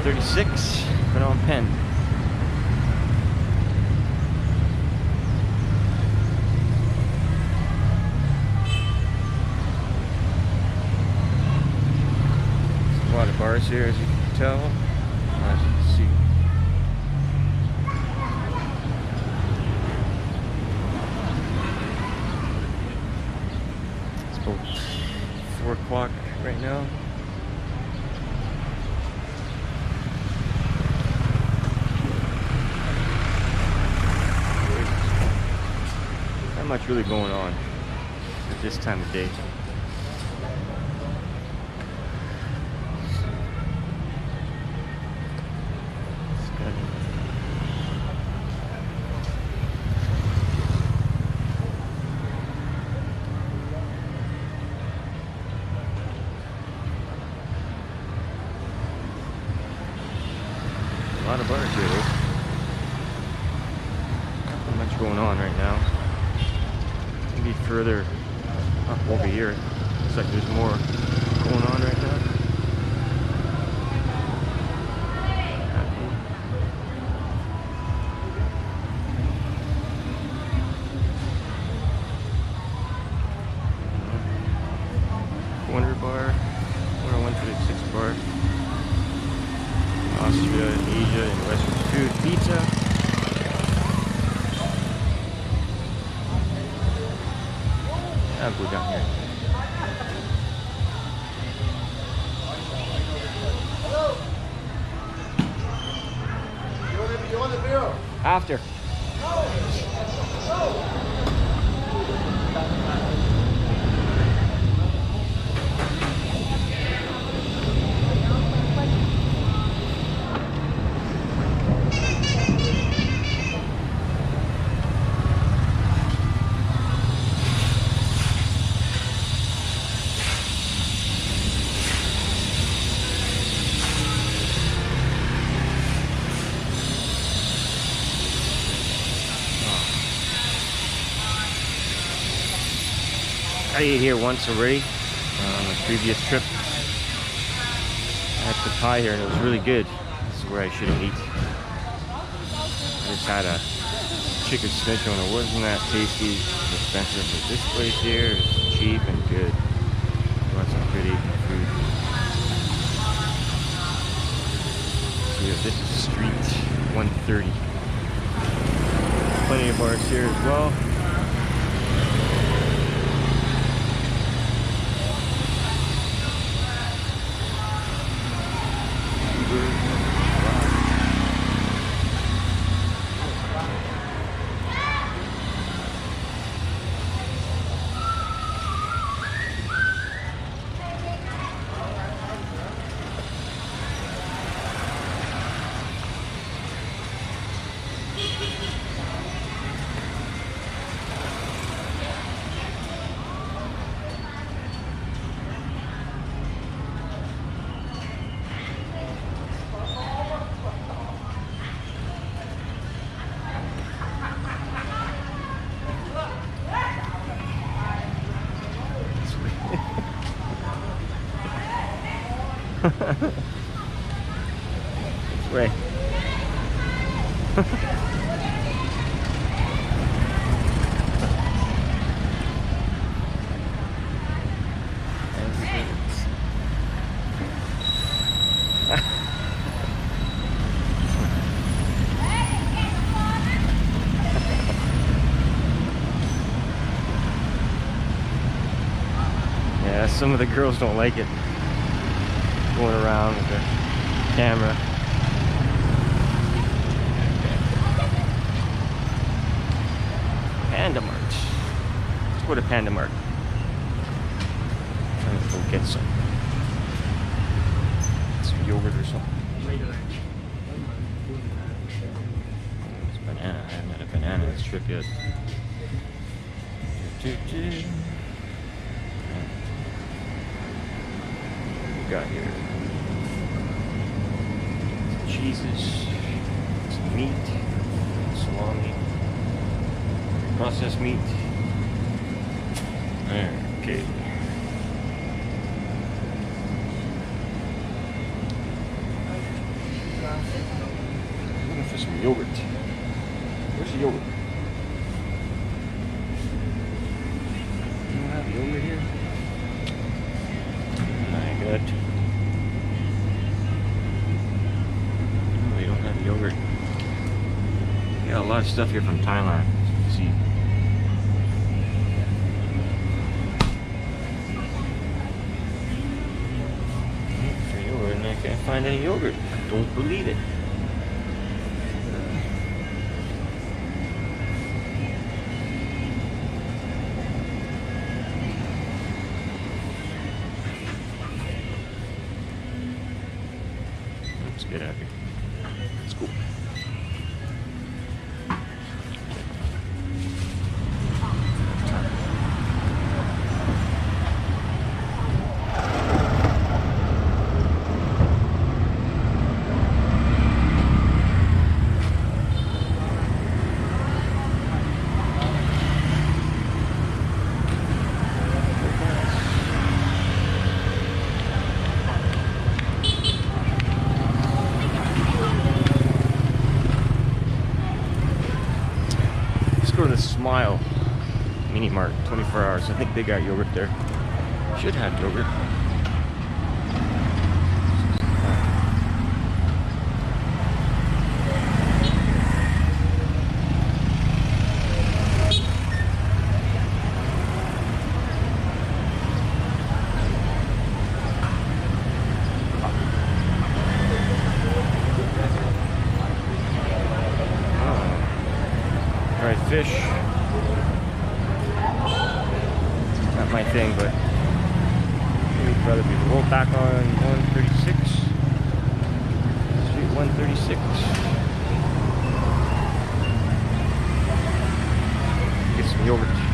136, Phnom Penh. There's a lot of bars here, as you can tell, as you can see. It's about 4 o'clock right now. Not much really going on at this time of day. A lot of bars here, though. Not much going on right now. Maybe further up over here. Looks like there's more going on right now. Wonder bar, 136 bar. Austria, Asia, and Western food, pizza. I'll go down here. You want the beer? After. I ate here once already on a previous trip. I had the pie here and it was really good. This is where I should have eaten. I just had a chicken schnitzel and it wasn't that tasty, expensive, but this place here is cheap and good. You want some good Asian food. So yeah, this is Street 130. Plenty of bars here as well. This way. Yeah, some of the girls don't like it. Going around with the camera. Panda Mart. Let's go to Panda Mart. Let's go get some yogurt or something. It's banana. I haven't had a banana this trip yet. What we got here? Cheeses, some meat, salami, processed meat. Okay. but oh, they don't have yogurt. We got a lot of stuff here from Thailand. Let's see. For yogurt, and I can't find any yogurt. I don't believe it. Let's get out of here. Let's go. Go to the Smile Mini Mart, 24 hours. I think they got yogurt there. Should have yogurt. Fried fish. Not my thing, but maybe for other people. Roll back on 136. Street 136. Get some yogurt.